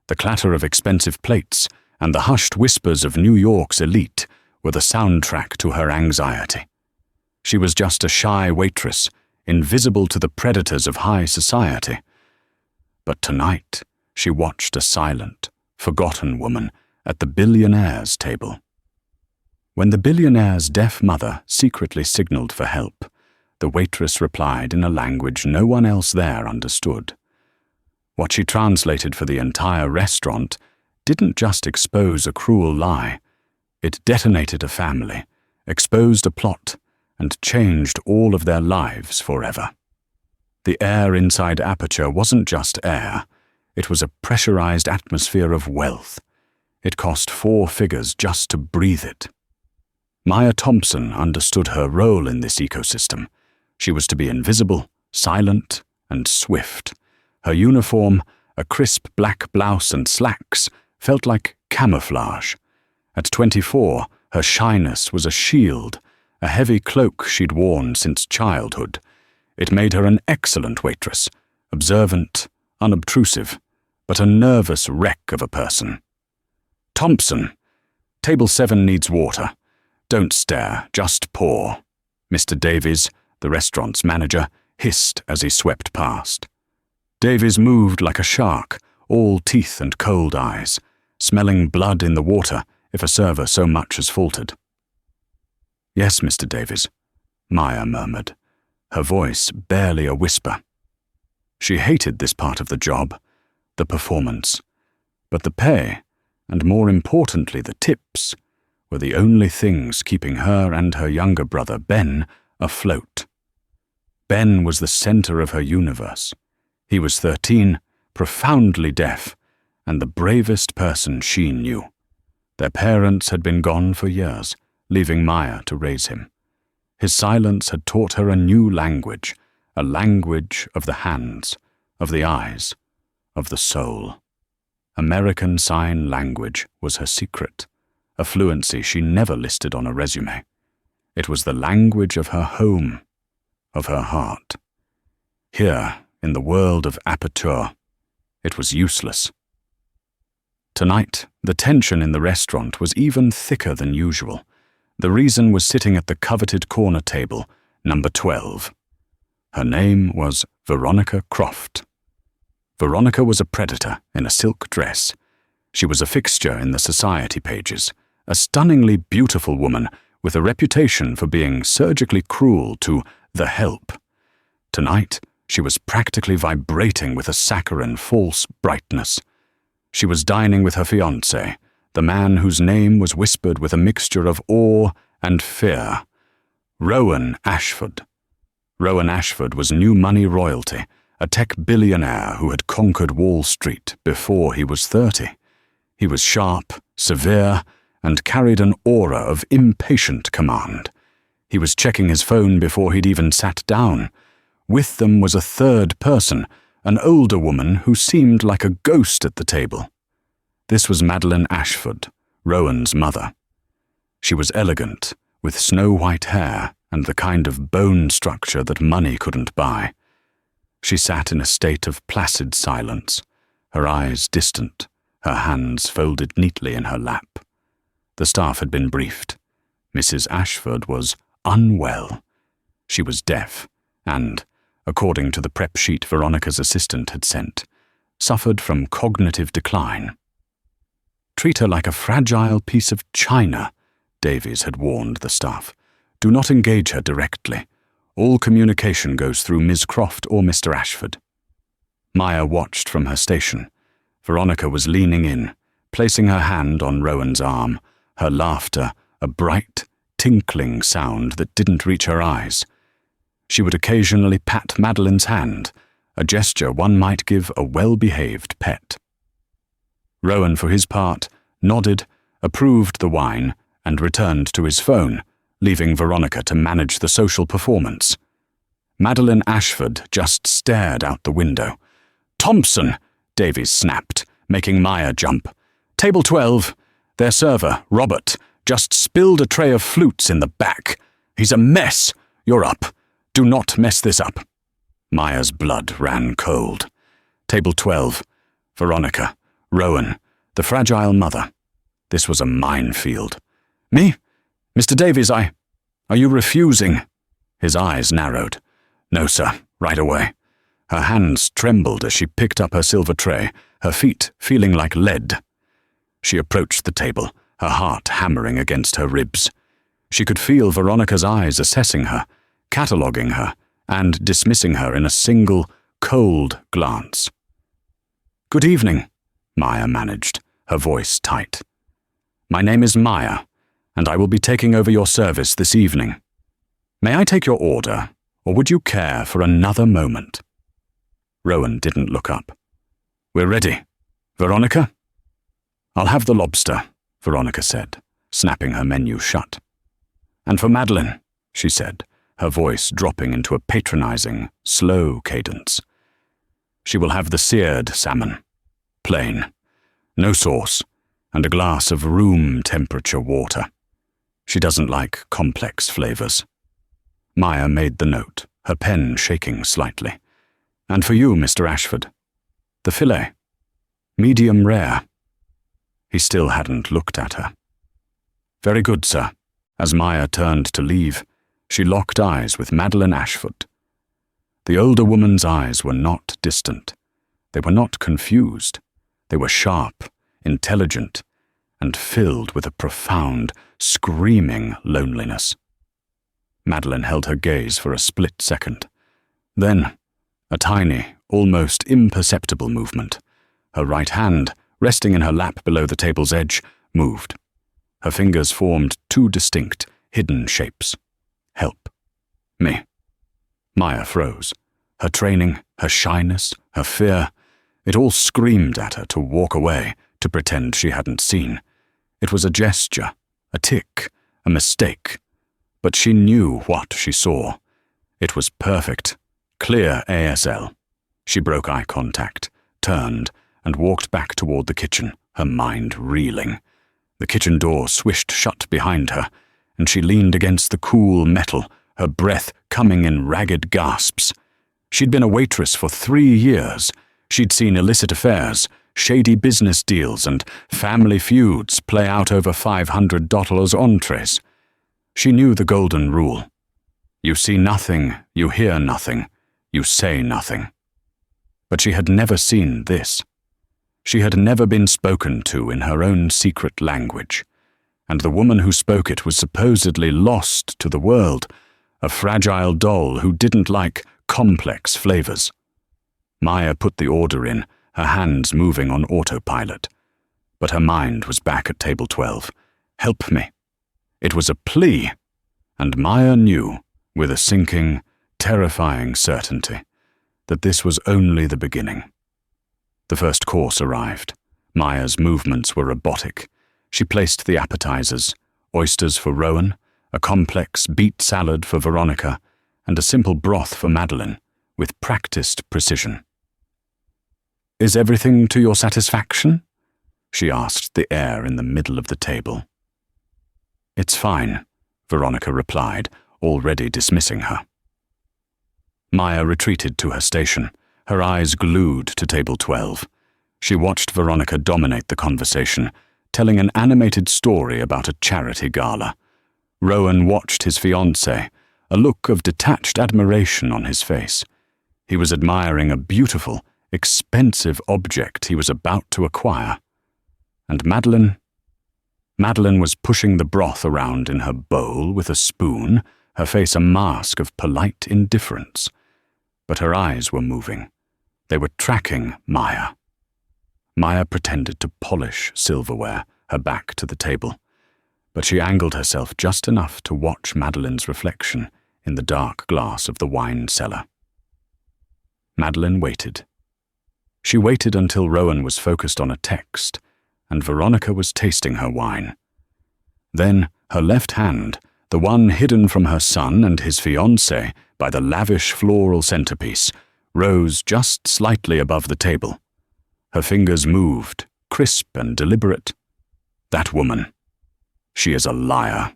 The clatter of expensive plates and the hushed whispers of New York's elite were the soundtrack to her anxiety. She was just a shy waitress, invisible to the predators of high society. But tonight, she watched a silent, forgotten woman at the billionaire's table. When the billionaire's deaf mother secretly signaled for help, the waitress replied in a language no one else there understood. What she translated for the entire restaurant didn't just expose a cruel lie. It detonated a family, exposed a plot, and changed all of their lives forever. The air inside Aperture wasn't just air. It was a pressurized atmosphere of wealth. It cost 4 figures just to breathe it. Maya Thompson understood her role in this ecosystem. She was to be invisible, silent, and swift. Her uniform, a crisp black blouse and slacks, felt like camouflage. At 24, her shyness was a shield, a heavy cloak she'd worn since childhood. It made her an excellent waitress, observant, unobtrusive, but a nervous wreck of a person. "Thompson, table 7 needs water. Don't stare, just pour," Mr. Davies, the restaurant's manager, hissed as he swept past. Davies moved like a shark, all teeth and cold eyes, smelling blood in the water if a server so much as faltered. "Yes, Mr. Davies," Maya murmured, her voice barely a whisper. She hated this part of the job, the performance, but the pay, and more importantly the tips, were the only things keeping her and her younger brother, Ben, afloat. Ben was the center of her universe. He was 13, profoundly deaf, and the bravest person she knew. Their parents had been gone for years, leaving Maya to raise him. His silence had taught her a new language, a language of the hands, of the eyes, of the soul. American Sign Language was her secret, a fluency she never listed on a resume. It was the language of her home, of her heart. Here, in the world of Aperture, it was useless. Tonight, the tension in the restaurant was even thicker than usual. The reason was sitting at the coveted corner table, number 12. Her name was Veronica Croft. Veronica was a predator in a silk dress. She was a fixture in the society pages, a stunningly beautiful woman with a reputation for being surgically cruel to the help. Tonight, she was practically vibrating with a saccharine, false brightness. She was dining with her fiancé, the man whose name was whispered with a mixture of awe and fear. Rowan Ashford. Rowan Ashford was new money royalty, a tech billionaire who had conquered Wall Street before he was 30. He was sharp, severe, and carried an aura of impatient command. He was checking his phone before he'd even sat down. With them was a third person, an older woman who seemed like a ghost at the table. This was Madeline Ashford, Rowan's mother. She was elegant, with snow-white hair and the kind of bone structure that money couldn't buy. She sat in a state of placid silence, her eyes distant, her hands folded neatly in her lap. The staff had been briefed. Mrs. Ashford was unwell. She was deaf and, according to the prep sheet Veronica's assistant had sent, suffered from cognitive decline. "Treat her like a fragile piece of china," Davies had warned the staff. "Do not engage her directly. All communication goes through Ms. Croft or Mr. Ashford." Maya watched from her station. Veronica was leaning in, placing her hand on Rowan's arm, her laughter a bright, tinkling sound that didn't reach her eyes. She would occasionally pat Madeline's hand, a gesture one might give a well-behaved pet. Rowan, for his part, nodded, approved the wine, and returned to his phone, leaving Veronica to manage the social performance. Madeline Ashford just stared out the window. "Thompson!" Davies snapped, making Maya jump. "Table 12. Their server, Robert, just spilled a tray of flutes in the back. He's a mess. You're up. Do not mess this up." Maya's blood ran cold. "Table 12. Veronica, Rowan, the fragile mother. This was a minefield. Me? Mr. Davies, Are you refusing? His eyes narrowed. No, sir, right away. Her hands trembled as she picked up her silver tray, her feet feeling like lead. She approached the table, her heart hammering against her ribs. She could feel Veronica's eyes assessing her, cataloguing her, and dismissing her in a single, cold glance. Good evening, Maya managed, her voice tight. My name is Maya, and I will be taking over your service this evening. May I take your order, or would you care for another moment? Rowan didn't look up. We're ready. Veronica? I'll have the lobster, Veronica said, snapping her menu shut. And for Madeline, she said, her voice dropping into a patronizing, slow cadence. She will have the seared salmon. Plain. No sauce, and a glass of room-temperature water. She doesn't like complex flavors. Maya made the note, her pen shaking slightly. And for you, Mr. Ashford. The fillet. Medium rare. He still hadn't looked at her. Very good, sir. As Maya turned to leave, she locked eyes with Madeline Ashford. The older woman's eyes were not distant. They were not confused. They were sharp, intelligent, and filled with a profound, screaming loneliness. Madeline held her gaze for a split second. Then, a tiny, almost imperceptible movement. Her right hand, resting in her lap below the table's edge, moved. Her fingers formed two distinct, hidden shapes. Help. Me. Maya froze. Her training, her shyness, her fear, it all screamed at her to walk away, to pretend she hadn't seen. It was a gesture, a tick, a mistake. But she knew what she saw. It was perfect, clear ASL. She broke eye contact, turned, and walked back toward the kitchen, her mind reeling. The kitchen door swished shut behind her, and she leaned against the cool metal, her breath coming in ragged gasps. She'd been a waitress for 3 years. She'd seen illicit affairs, shady business deals, and family feuds play out over $500 entrees. She knew the golden rule. You see nothing, you hear nothing, you say nothing. But she had never seen this. She had never been spoken to in her own secret language, and the woman who spoke it was supposedly lost to the world, a fragile doll who didn't like complex flavors. Maya put the order in, her hands moving on autopilot. But her mind was back at table 12. Help me. It was a plea, and Maya knew, with a sinking, terrifying certainty, that this was only the beginning. The first course arrived. Maya's movements were robotic. She placed the appetizers, oysters for Rowan, a complex beet salad for Veronica, and a simple broth for Madeline, with practiced precision. Is everything to your satisfaction? She asked the air in the middle of the table. It's fine, Veronica replied, already dismissing her. Maya retreated to her station, her eyes glued to table 12. She watched Veronica dominate the conversation, telling an animated story about a charity gala. Rowan watched his fiancée, a look of detached admiration on his face. He was admiring a beautiful, expensive object he was about to acquire. And Madeline was pushing the broth around in her bowl with a spoon, her face a mask of polite indifference. But her eyes were moving. They were tracking Maya. Maya pretended to polish silverware, her back to the table, but she angled herself just enough to watch Madeline's reflection in the dark glass of the wine cellar. Madeline waited. She waited until Rowan was focused on a text, and Veronica was tasting her wine. Then her left hand, the one hidden from her son and his fiancée by the lavish floral centerpiece, rose just slightly above the table. Her fingers moved, crisp and deliberate. That woman. She is a liar.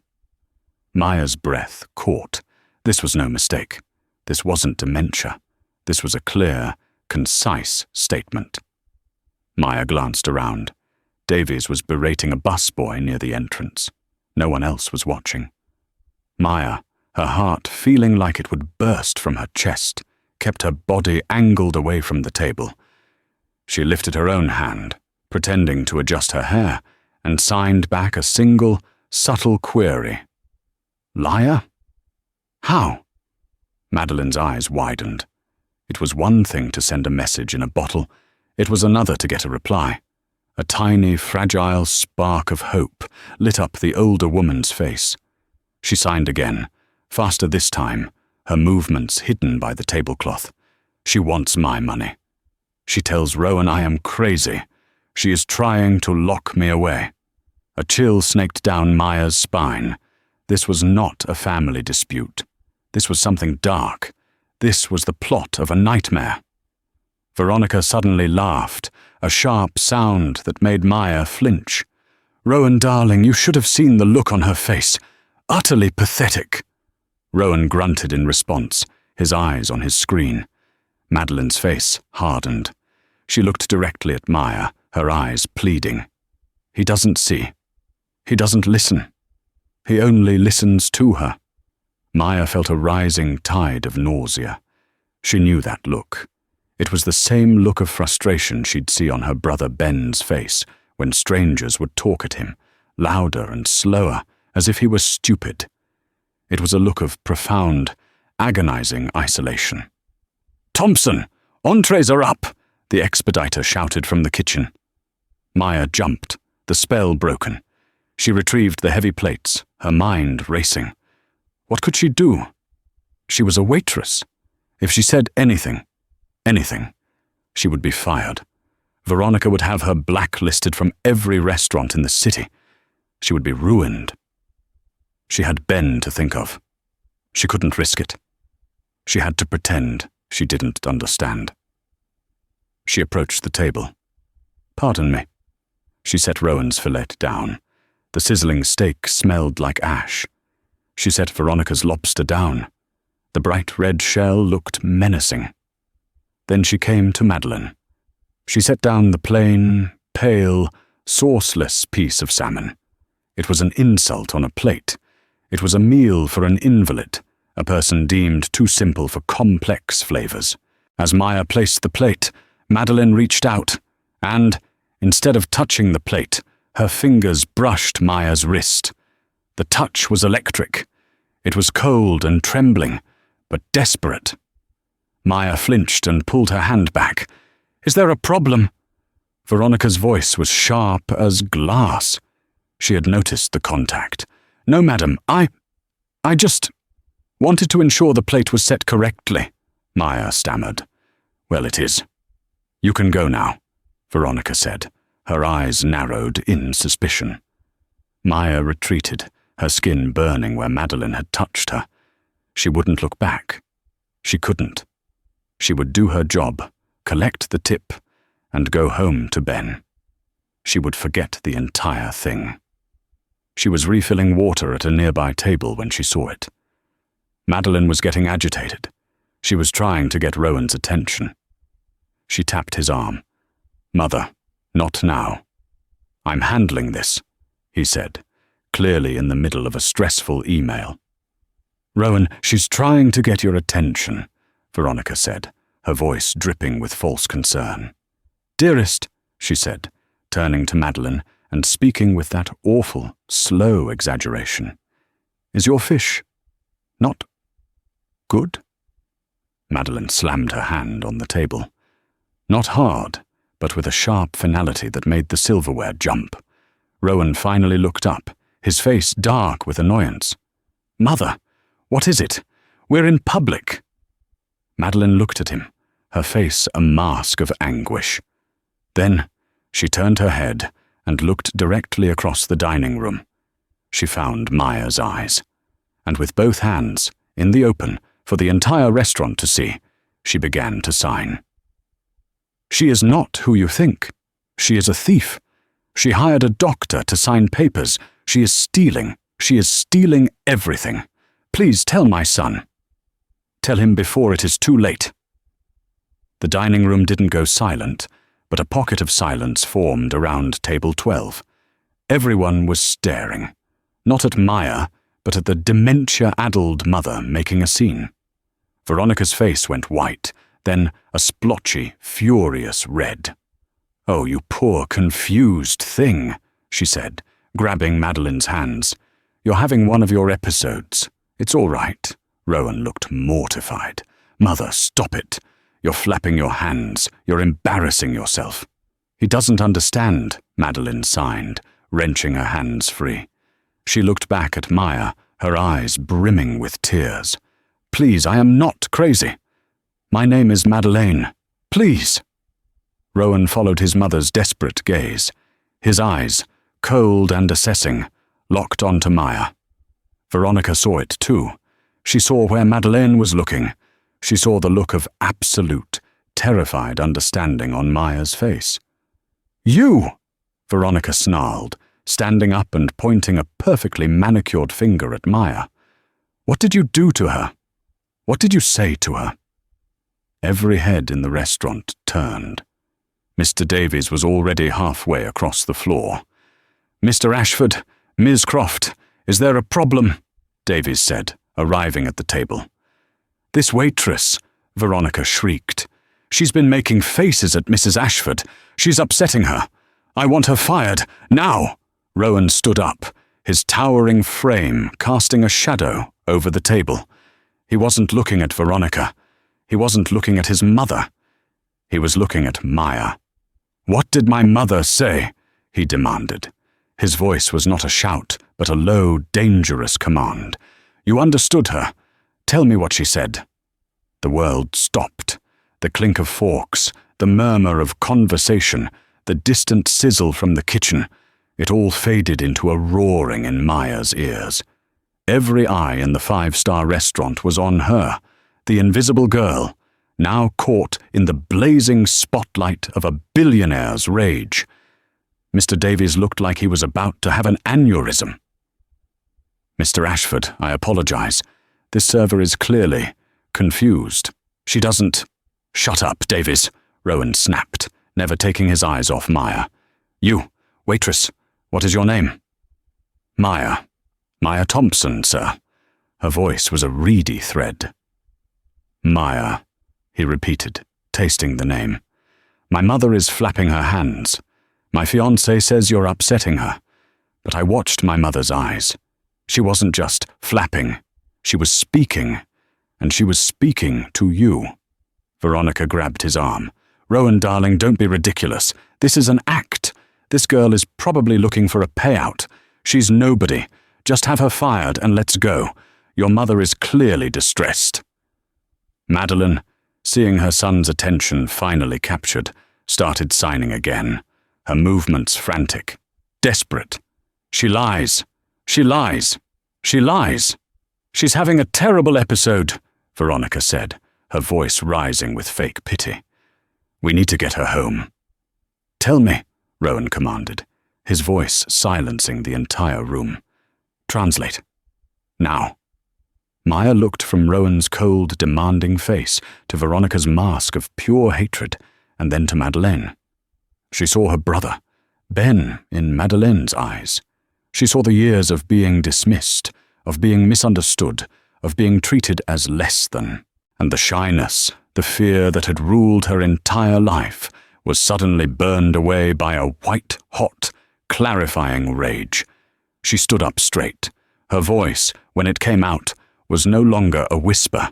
Maya's breath caught. This was no mistake. This wasn't dementia. This was a clear, concise statement. Maya glanced around. Davies was berating a busboy near the entrance. No one else was watching. Maya, her heart feeling like it would burst from her chest, kept her body angled away from the table. She lifted her own hand, pretending to adjust her hair, and signed back a single, subtle query. Liar? How? Madeline's eyes widened. It was one thing to send a message in a bottle. It was another to get a reply. A tiny, fragile spark of hope lit up the older woman's face. She signed again, faster this time, her movements hidden by the tablecloth. She wants my money. She tells Rowan I am crazy. She is trying to lock me away. A chill snaked down Maya's spine. This was not a family dispute. This was something dark. This was the plot of a nightmare. Veronica suddenly laughed, a sharp sound that made Maya flinch. Rowan, darling, you should have seen the look on her face. Utterly pathetic. Rowan grunted in response, his eyes on his screen. Madeline's face hardened. She looked directly at Maya, her eyes pleading. He doesn't see. He doesn't listen. He only listens to her. Maya felt a rising tide of nausea. She knew that look. It was the same look of frustration she'd see on her brother Ben's face when strangers would talk at him, louder and slower, as if he were stupid. It was a look of profound, agonizing isolation. "Thompson, entrees are up!" the expediter shouted from the kitchen. Maya jumped, the spell broken. She retrieved the heavy plates, her mind racing. What could she do? She was a waitress. If she said anything, she would be fired. Veronica would have her blacklisted from every restaurant in the city. She would be ruined. She had Ben to think of. She couldn't risk it. She had to pretend she didn't understand. She approached the table. "Pardon me." She set Rowan's fillet down. The sizzling steak smelled like ash. She set Veronica's lobster down. The bright red shell looked menacing. Then she came to Madeline. She set down the plain, pale, sauceless piece of salmon. It was an insult on a plate. It was a meal for an invalid, a person deemed too simple for complex flavors. As Maya placed the plate, Madeline reached out, and, instead of touching the plate, her fingers brushed Maya's wrist. The touch was electric. It was cold and trembling, but desperate. Maya flinched and pulled her hand back. "Is there a problem?" Veronica's voice was sharp as glass. She had noticed the contact. "No, madam, I just wanted to ensure the plate was set correctly," Maya stammered. "Well, it is. You can go now," Veronica said, her eyes narrowed in suspicion. Maya retreated, her skin burning where Madeline had touched her. She wouldn't look back. She couldn't. She would do her job, collect the tip, and go home to Ben. She would forget the entire thing. She was refilling water at a nearby table when she saw it. Madeline was getting agitated. She was trying to get Rowan's attention. She tapped his arm. "Mother, not now." "I'm handling this," he said, clearly in the middle of a stressful email. "Rowan, she's trying to get your attention," Veronica said, her voice dripping with false concern. "Dearest," she said, turning to Madeline and speaking with that awful, slow exaggeration, "is your fish not good?" Madeline slammed her hand on the table. Not hard, but with a sharp finality that made the silverware jump. Rowan finally looked up, his face dark with annoyance. "Mother, what is it? We're in public." Madeline looked at him, her face a mask of anguish. Then she turned her head and looked directly across the dining room. She found Maya's eyes, and with both hands, in the open, for the entire restaurant to see, she began to sign. "She is not who you think. She is a thief. She hired a doctor to sign papers. She is stealing. She is stealing everything. Please tell my son. Tell him before it is too late." The dining room didn't go silent, but a pocket of silence formed around table 12. Everyone was staring, not at Maya, but at the dementia-addled mother making a scene. Veronica's face went white, then a splotchy, furious red. "Oh, you poor, confused thing," she said, grabbing Madeline's hands. "You're having one of your episodes. It's all right." Rowan looked mortified. "Mother, stop it. You're flapping your hands. You're embarrassing yourself." "He doesn't understand," Madeline signed, wrenching her hands free. She looked back at Maya, her eyes brimming with tears. "Please, I am not crazy. My name is Madeleine. Please." Rowan followed his mother's desperate gaze. His eyes, cold and assessing, locked onto Maya. Veronica saw it too. She saw where Madeleine was looking. She saw the look of absolute, terrified understanding on Maya's face. "You!" Veronica snarled, standing up and pointing a perfectly manicured finger at Maya. "What did you do to her? What did you say to her?" Every head in the restaurant turned. Mr. Davies was already halfway across the floor. "Mr. Ashford, Ms. Croft, is there a problem?" Davies said, arriving at the table. "This waitress," Veronica shrieked. "She's been making faces at Mrs. Ashford. She's upsetting her. I want her fired, now!" Rowan stood up, his towering frame casting a shadow over the table. He wasn't looking at Veronica. He wasn't looking at his mother. He was looking at Maya. "What did my mother say?" he demanded. His voice was not a shout, but a low, dangerous command. "You understood her. Tell me what she said." The world stopped. The clink of forks, the murmur of conversation, the distant sizzle from the kitchen, it all faded into a roaring in Maya's ears. Every eye in the five-star restaurant was on her, the invisible girl, now caught in the blazing spotlight of a billionaire's rage. Mr. Davies looked like he was about to have an aneurysm. "Mr. Ashford, I apologize. This server is clearly confused. She doesn't—" "Shut up, Davies," Rowan snapped, never taking his eyes off Maya. "You, waitress, what is your name?" "Maya. Maya Thompson, sir." Her voice was a reedy thread. "Maya," he repeated, tasting the name. "My mother is flapping her hands. My fiancé says you're upsetting her. But I watched my mother's eyes. She wasn't just flapping. She was speaking. And she was speaking to you." Veronica grabbed his arm. "Rowan, darling, don't be ridiculous. This is an act. This girl is probably looking for a payout. She's nobody. Just have her fired and let's go. Your mother is clearly distressed." Madeline, seeing her son's attention finally captured, started signing again, her movements frantic, desperate. "She lies. She lies. She lies. She's having a terrible episode," Veronica said, her voice rising with fake pity. "We need to get her home." "Tell me," Rowan commanded, his voice silencing the entire room. "Translate. Now." Maya looked from Rowan's cold, demanding face to Veronica's mask of pure hatred, and then to Madeleine. She saw her brother, Ben, in Madeleine's eyes. She saw the years of being dismissed, of being misunderstood, of being treated as less than, and the shyness, the fear that had ruled her entire life was suddenly burned away by a white-hot, clarifying rage. She stood up straight. Her voice, when it came out, was no longer a whisper.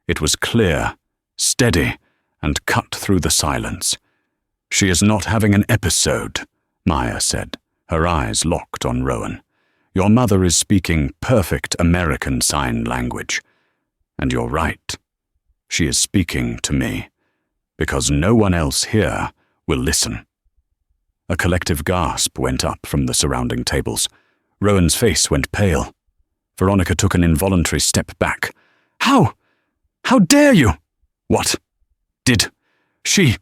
It was clear, steady, and cut through the silence. "She is not having an episode," Maya said, her eyes locked on Rowan. "Your mother is speaking perfect American Sign Language. And you're right. She is speaking to me, because no one else here will listen." A collective gasp went up from the surrounding tables. Rowan's face went pale. Veronica took an involuntary step back. How dare you?" "What did she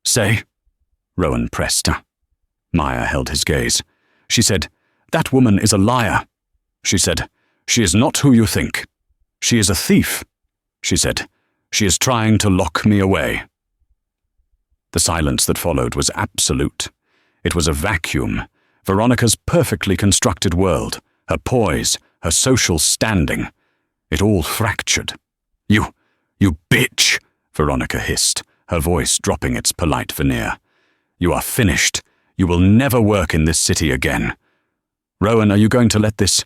say?" Rowan pressed her. Maya held his gaze. She said, "That woman is a liar." She said, "She is not who you think. She is a thief." She said, "She is trying to lock me away." The silence that followed was absolute. It was a vacuum. Veronica's perfectly constructed world, her poise, her social standing. It all fractured. You bitch, Veronica hissed, her voice dropping its polite veneer. You are finished. You will never work in this city again. Rowan, are you going to let this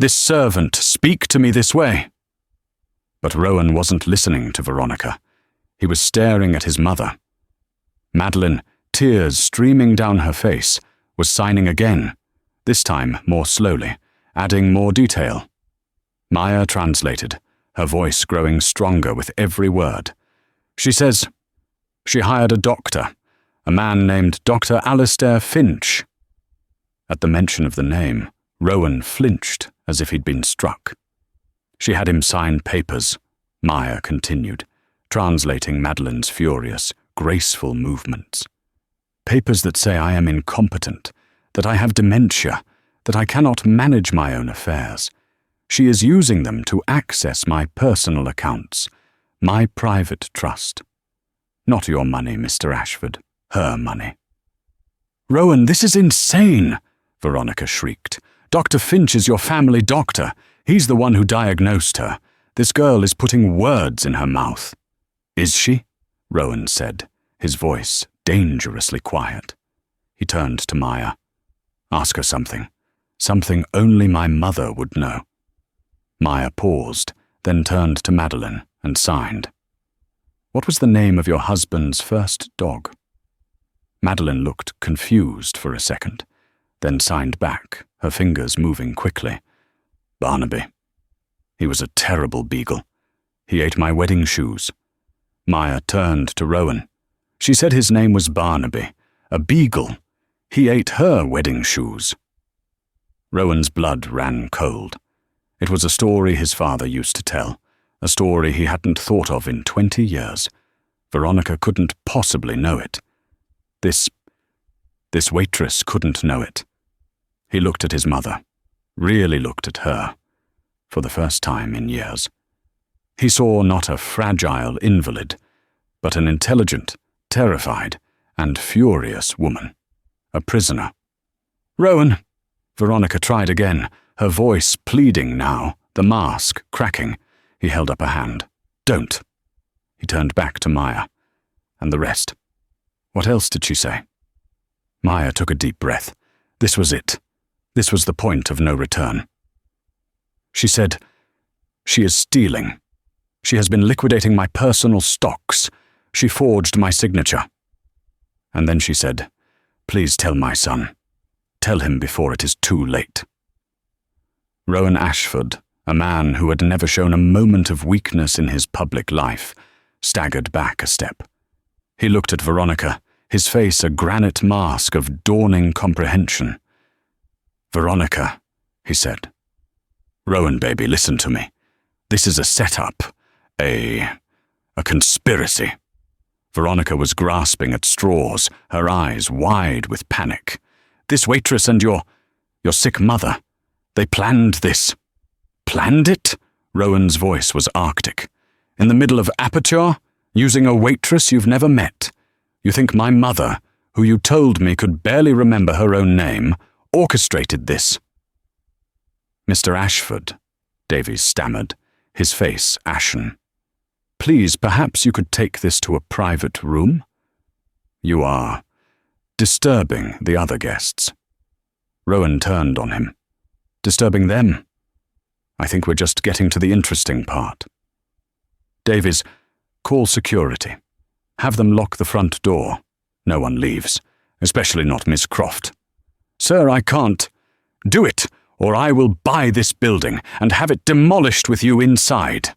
servant speak to me this way? But Rowan wasn't listening to Veronica. He was staring at his mother. Madeline, tears streaming down her face, was signing again, this time more slowly, adding more detail. Maya translated, her voice growing stronger with every word. She says she hired a doctor, a man named Dr. Alistair Finch. At the mention of the name, Rowan flinched as if he'd been struck. She had him sign papers, Maya continued, translating Madeline's furious, graceful movements. Papers that say I am incompetent, that I have dementia, that I cannot manage my own affairs. She is using them to access my personal accounts, my private trust. Not your money, Mr. Ashford, her money. Rowan, this is insane, Veronica shrieked. Dr. Finch is your family doctor. He's the one who diagnosed her. This girl is putting words in her mouth. Is she? Rowan said, his voice dangerously quiet. He turned to Maya. Ask her something. Something only my mother would know. Maya paused, then turned to Madeline and signed. What was the name of your husband's first dog? Madeline looked confused for a second, then signed back, her fingers moving quickly. Barnaby. He was a terrible beagle. He ate my wedding shoes. Maya turned to Rowan. She said his name was Barnaby, a beagle. He ate her wedding shoes. Rowan's blood ran cold. It was a story his father used to tell, a story he hadn't thought of in 20 years. Veronica couldn't possibly know it. This waitress couldn't know it. He looked at his mother, really looked at her, for the first time in years. He saw not a fragile invalid, but an intelligent, terrified, and furious woman, a prisoner. Rowan, Veronica tried again, her voice pleading now, the mask cracking. He held up a hand. Don't. He turned back to Maya. And the rest. What else did she say? Maya took a deep breath. This was it. This was the point of no return. She said, she is stealing. She has been liquidating my personal stocks. She forged my signature. And then she said, please tell my son. Tell him before it is too late. Rowan Ashford, a man who had never shown a moment of weakness in his public life, staggered back a step. He looked at Veronica, his face a granite mask of dawning comprehension. Veronica, he said. Rowan, baby, listen to me. This is a setup, a conspiracy. Veronica was grasping at straws, her eyes wide with panic. This waitress and your sick mother, they planned this. Planned it? Rowan's voice was arctic. In the middle of Aperture, using a waitress you've never met. You think my mother, who you told me could barely remember her own name, orchestrated this? Mr. Ashford, Davies stammered, his face ashen. Please, perhaps you could take this to a private room? You are disturbing the other guests. Rowan turned on him. Disturbing them? I think we're just getting to the interesting part. Davies, call security. Have them lock the front door. No one leaves, especially not Miss Croft. Sir, I can't. Do it, or I will buy this building and have it demolished with you inside.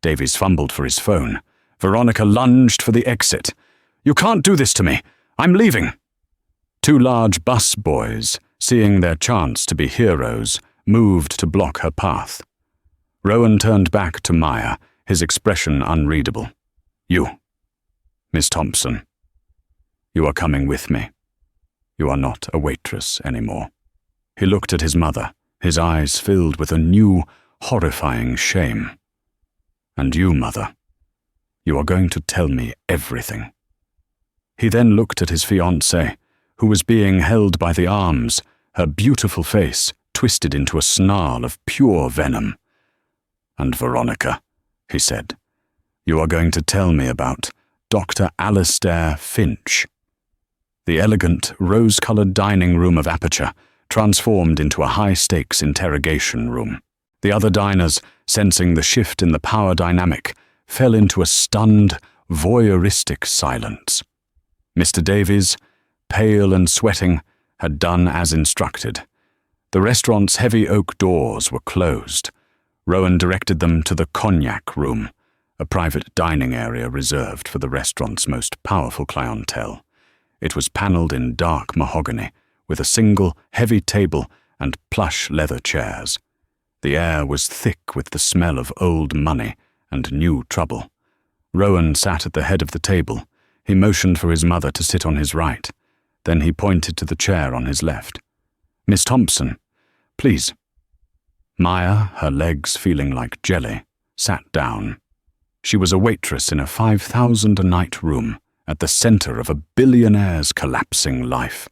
Davies fumbled for his phone. Veronica lunged for the exit. You can't do this to me. I'm leaving. Two large bus boys, seeing their chance to be heroes, moved to block her path. Rowan turned back to Maya, his expression unreadable. You, Miss Thompson, you are coming with me. You are not a waitress anymore. He looked at his mother, his eyes filled with a new, horrifying shame. And you, mother, you are going to tell me everything. He then looked at his fiancée, who was being held by the arms, her beautiful face twisted into a snarl of pure venom. "And Veronica," he said, "you are going to tell me about Dr. Alistair Finch." The elegant, rose-colored dining room of Aperture transformed into a high-stakes interrogation room. The other diners, sensing the shift in the power dynamic, fell into a stunned, voyeuristic silence. Mr. Davies, pale and sweating, had done as instructed. The restaurant's heavy oak doors were closed. Rowan directed them to the cognac room, a private dining area reserved for the restaurant's most powerful clientele. It was panelled in dark mahogany, with a single, heavy table and plush leather chairs. The air was thick with the smell of old money and new trouble. Rowan sat at the head of the table. He motioned for his mother to sit on his right. Then he pointed to the chair on his left. "Miss Thompson, please." Maya, her legs feeling like jelly, sat down. She was a waitress in a 5,000-a-night room at the center of a billionaire's collapsing life.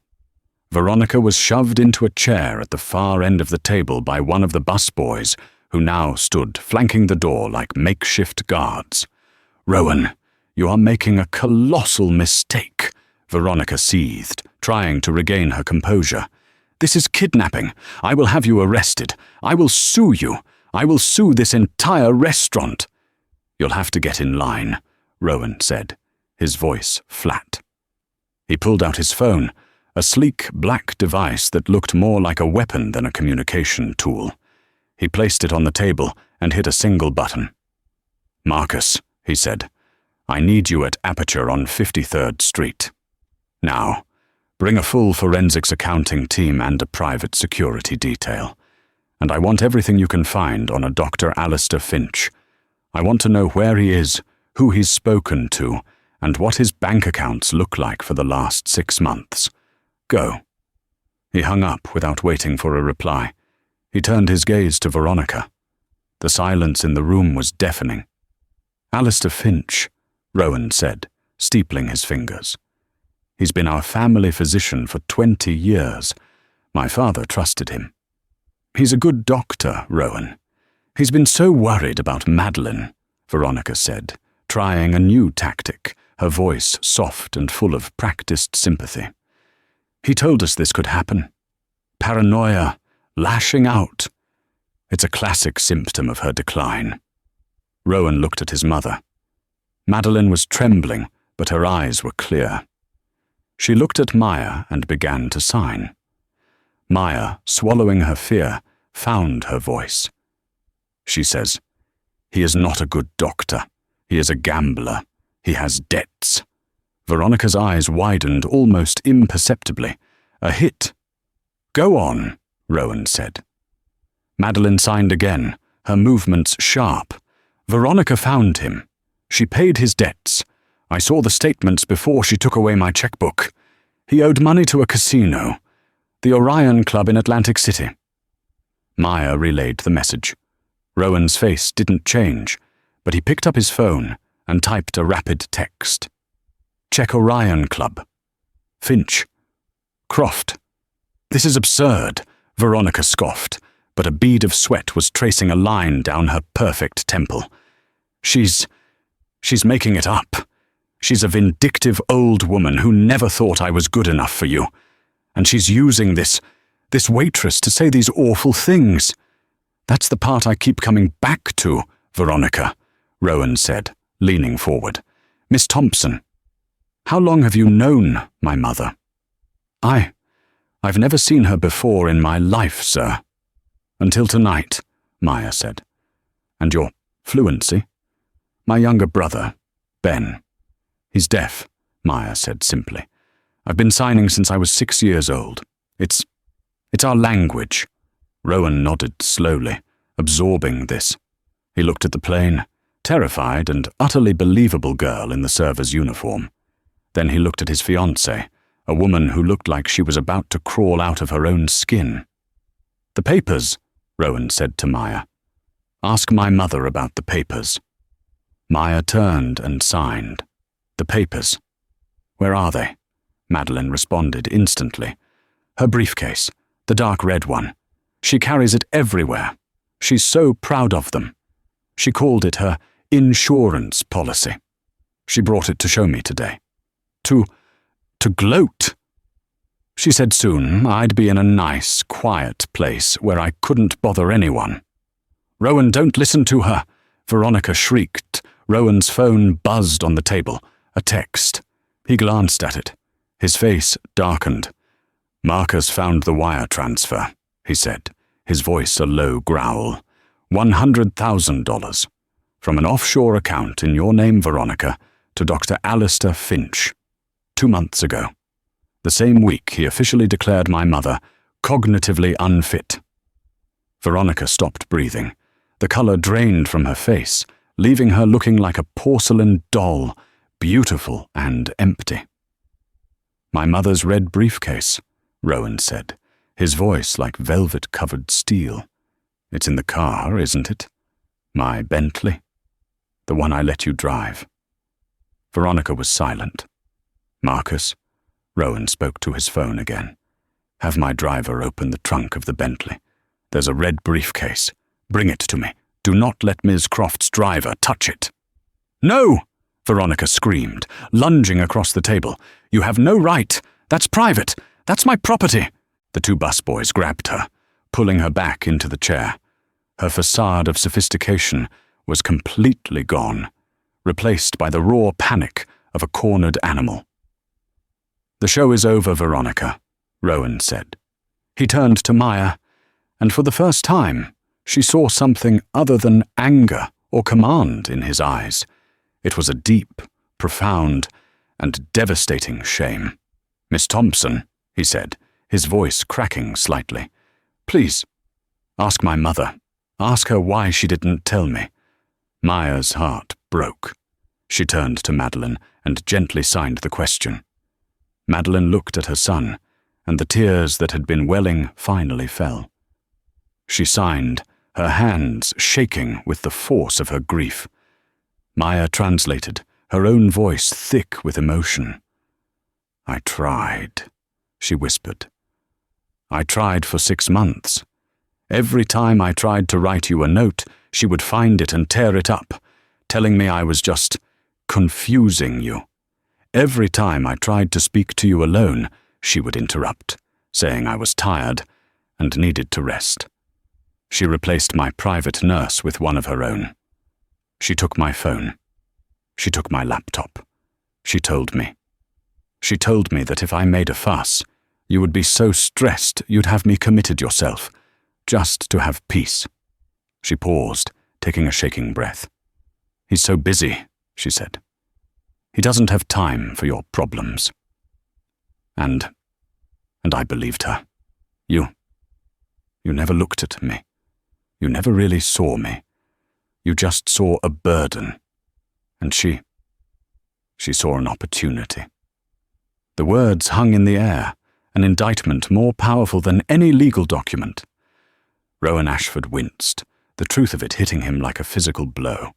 Veronica was shoved into a chair at the far end of the table by one of the busboys, who now stood flanking the door like makeshift guards. "Rowan, you are making a colossal mistake," Veronica seethed, trying to regain her composure. "This is kidnapping. I will have you arrested. I will sue you. I will sue this entire restaurant." "You'll have to get in line," Rowan said, his voice flat. He pulled out his phone, a sleek black device that looked more like a weapon than a communication tool. He placed it on the table and hit a single button. "Marcus," he said, "I need you at Aperture on 53rd Street. Now, bring a full forensics accounting team and a private security detail. And I want everything you can find on a Dr. Alistair Finch. I want to know where he is, who he's spoken to, and what his bank accounts look like for the last 6 months. Go." He hung up without waiting for a reply. He turned his gaze to Veronica. The silence in the room was deafening. "Alistair Finch," Rowan said, steepling his fingers. "He's been our family physician for 20 years. My father trusted him. He's a good doctor, Rowan. He's been so worried about Madeline," Veronica said, trying a new tactic, her voice soft and full of practiced sympathy. "He told us this could happen. Paranoia, lashing out. It's a classic symptom of her decline." Rowan looked at his mother. Madeline was trembling, but her eyes were clear. She looked at Maya and began to sign. Maya, swallowing her fear, found her voice. She says, "He is not a good doctor. He is a gambler. He has debts." Veronica's eyes widened almost imperceptibly. A hit. "Go on," Rowan said. Madeline signed again, her movements sharp. "Veronica found him. She paid his debts. I saw the statements before she took away my checkbook. He owed money to a casino, the Orion Club in Atlantic City." Maya relayed the message. Rowan's face didn't change, but he picked up his phone and typed a rapid text. "Check Orion Club. Finch. Croft." "This is absurd," Veronica scoffed, but a bead of sweat was tracing a line down her perfect temple. She's making it up. She's a vindictive old woman who never thought I was good enough for you. And she's using this waitress to say these awful things. That's the part I keep coming back to, Veronica," Rowan said, leaning forward. "Miss Thompson, how long have you known my mother?" I've never seen her before in my life, sir." "Until tonight," Maya said. "And your fluency?" "My younger brother, Ben. He's deaf," Maya said simply. "I've been signing since I was 6 years old. It's our language." Rowan nodded slowly, absorbing this. He looked at the plain, terrified and utterly believable girl in the server's uniform. Then he looked at his fiancée, a woman who looked like she was about to crawl out of her own skin. "The papers," Rowan said to Maya. "Ask my mother about the papers." Maya turned and signed. "The papers." Where are they? Madeline responded instantly. Her briefcase, the dark red one. She carries it everywhere. She's so proud of them. She called it her insurance policy. She brought it to show me today. To gloat. She said soon I'd be in a nice, quiet place where I couldn't bother anyone. Rowan, don't listen to her, Veronica shrieked. Rowan's phone buzzed on the table. A text. He glanced at it. His face darkened. Marcus found the wire transfer, he said, his voice a low growl. $100,000. From an offshore account in your name, Veronica, to Dr. Alistair Finch. 2 months ago. The same week he officially declared my mother cognitively unfit. Veronica stopped breathing. The color drained from her face, leaving her looking like a porcelain doll, beautiful and empty. My mother's red briefcase, Rowan said, his voice like velvet-covered steel. It's in the car, isn't it? My Bentley? The one I let you drive. Veronica was silent. Marcus, Rowan spoke to his phone again. Have my driver open the trunk of the Bentley. There's a red briefcase. Bring it to me. Do not let Ms. Croft's driver touch it. No! Veronica screamed, lunging across the table. You have no right. That's private. That's my property. The 2 busboys grabbed her, pulling her back into the chair. Her facade of sophistication was completely gone, replaced by the raw panic of a cornered animal. The show is over, Veronica, Rowan said. He turned to Maya, and for the first time, she saw something other than anger or command in his eyes. It was a deep, profound, and devastating shame. Miss Thompson, he said, his voice cracking slightly. Please, ask my mother. Ask her why she didn't tell me. Maya's heart broke. She turned to Madeline and gently signed the question. Madeline looked at her son, and the tears that had been welling finally fell. She signed, her hands shaking with the force of her grief. Maya translated, her own voice thick with emotion. I tried, she whispered. I tried for 6 months. Every time I tried to write you a note, she would find it and tear it up, telling me I was just confusing you. Every time I tried to speak to you alone, she would interrupt, saying I was tired and needed to rest. She replaced my private nurse with one of her own. She took my phone. She took my laptop. She told me that if I made a fuss, you would be so stressed you'd have me committed yourself, just to have peace. She paused, taking a shaking breath. He's so busy, she said. He doesn't have time for your problems. And I believed her. You never looked at me. You never really saw me. You just saw a burden. And she saw an opportunity. The words hung in the air, an indictment more powerful than any legal document. Rowan Ashford winced, the truth of it hitting him like a physical blow.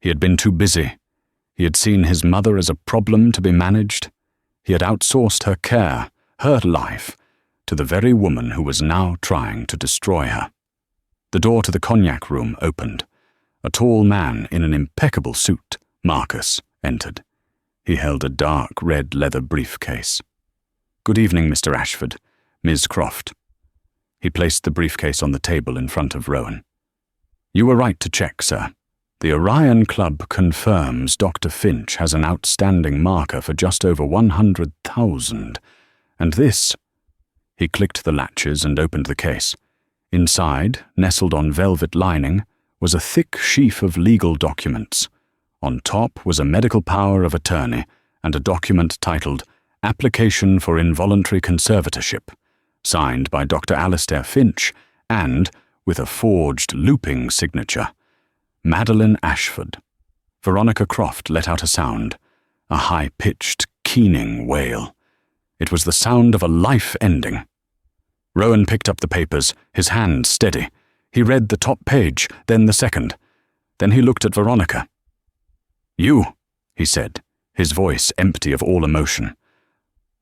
He had been too busy. He had seen his mother as a problem to be managed. He had outsourced her care, her life, to the very woman who was now trying to destroy her. The door to the cognac room opened. A tall man in an impeccable suit, Marcus, entered. He held a dark red leather briefcase. Good evening, Mr. Ashford. Ms. Croft. He placed the briefcase on the table in front of Rowan. You were right to check, sir. The Orion Club confirms Dr. Finch has an outstanding marker for just over 100,000. And this... He clicked the latches and opened the case. Inside, nestled on velvet lining, was a thick sheaf of legal documents. On top was a medical power of attorney and a document titled Application for Involuntary Conservatorship, signed by Dr. Alistair Finch and, with a forged looping signature, Madeline Ashford. Veronica Croft let out a sound, a high-pitched, keening wail. It was the sound of a life ending. Rowan picked up the papers, his hand steady. He read the top page, then the second. Then he looked at Veronica. You, he said, his voice empty of all emotion,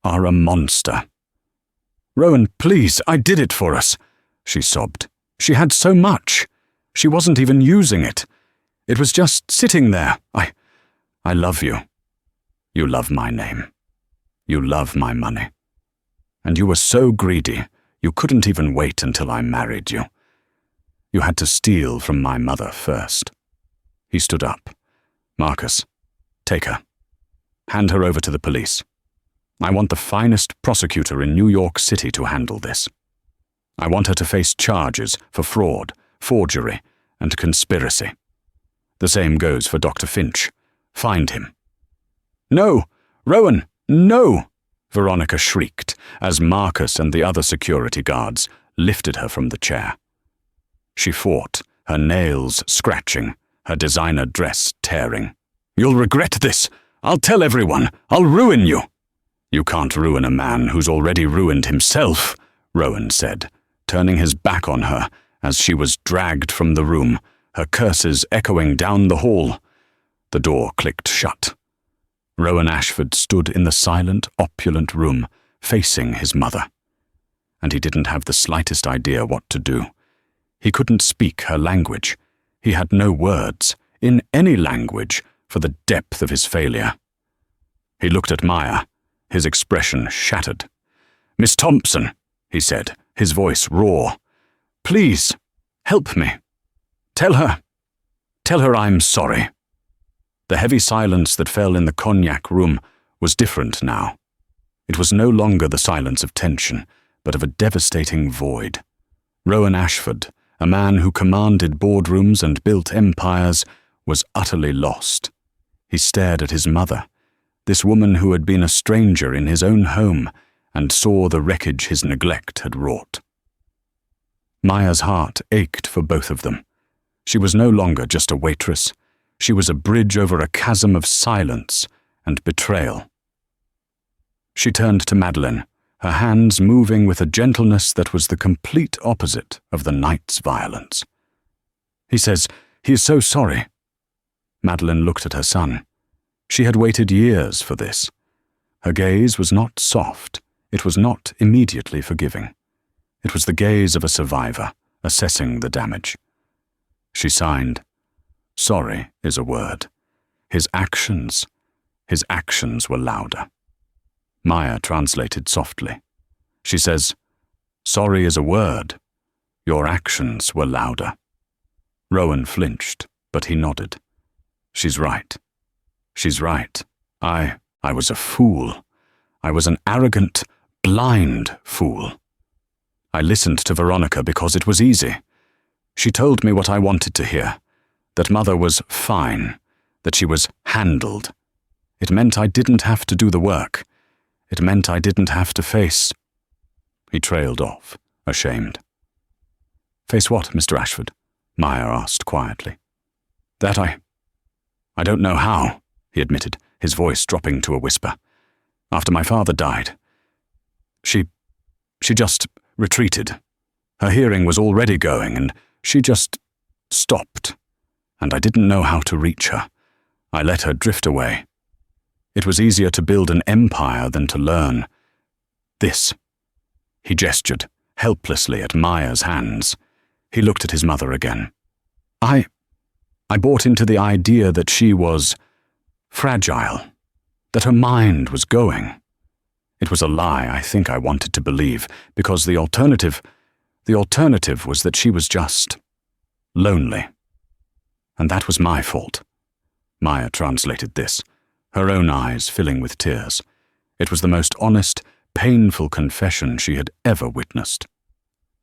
"are a monster." "Rowan, please, I did it for us," she sobbed. "She had so much. She wasn't even using it. It was just sitting there. I love you. You love my name. You love my money. And you were so greedy, you couldn't even wait until I married you. You had to steal from my mother first." He stood up. "Marcus, take her. Hand her over to the police. I want the finest prosecutor in New York City to handle this. I want her to face charges for fraud, forgery, and conspiracy. The same goes for Dr. Finch. Find him." "No! Rowan, no!" Veronica shrieked as Marcus and the other security guards lifted her from the chair. She fought, her nails scratching, her designer dress tearing. "You'll regret this! I'll tell everyone! I'll ruin you!" "You can't ruin a man who's already ruined himself," Rowan said, turning his back on her as she was dragged from the room, her curses echoing down the hall. The door clicked shut. Rowan Ashford stood in the silent, opulent room, facing his mother. And he didn't have the slightest idea what to do. He couldn't speak her language. He had no words, in any language, for the depth of his failure. He looked at Maya, his expression shattered. "Miss Thompson," he said, his voice raw. "Please, help me. Tell her I'm sorry." The heavy silence that fell in the cognac room was different now. It was no longer the silence of tension, but of a devastating void. Rowan Ashford, a man who commanded boardrooms and built empires, was utterly lost. He stared at his mother, this woman who had been a stranger in his own home, and saw the wreckage his neglect had wrought. Maya's heart ached for both of them. She was no longer just a waitress. She was a bridge over a chasm of silence and betrayal. She turned to Madeline, her hands moving with a gentleness that was the complete opposite of the night's violence. "He says he is so sorry." Madeline looked at her son. She had waited years for this. Her gaze was not soft. It was not immediately forgiving. It was the gaze of a survivor, assessing the damage. She signed. Sorry is a word. His actions were louder. Maya translated softly. She says, "Sorry is a word. Your actions were louder." Rowan flinched, but he nodded. "She's right. She's right. I was a fool. I was an arrogant, blind fool. I listened to Veronica because it was easy. She told me what I wanted to hear, that Mother was fine, that she was handled. It meant I didn't have to do the work. It meant I didn't have to face." He trailed off, ashamed. "Face what, Mr. Ashford?" Maya asked quietly. "That I don't know how," he admitted, his voice dropping to a whisper. "After my father died, she just retreated. Her hearing was already going, and she just stopped. And I didn't know how to reach her. I let her drift away. It was easier to build an empire than to learn. This." He gestured helplessly at Maya's hands. He looked at his mother again. I bought into the idea that she was fragile, that her mind was going. It was a lie I think I wanted to believe, because the alternative was that she was just lonely. And that was my fault. Maya translated this, her own eyes filling with tears. It was the most honest, painful confession she had ever witnessed.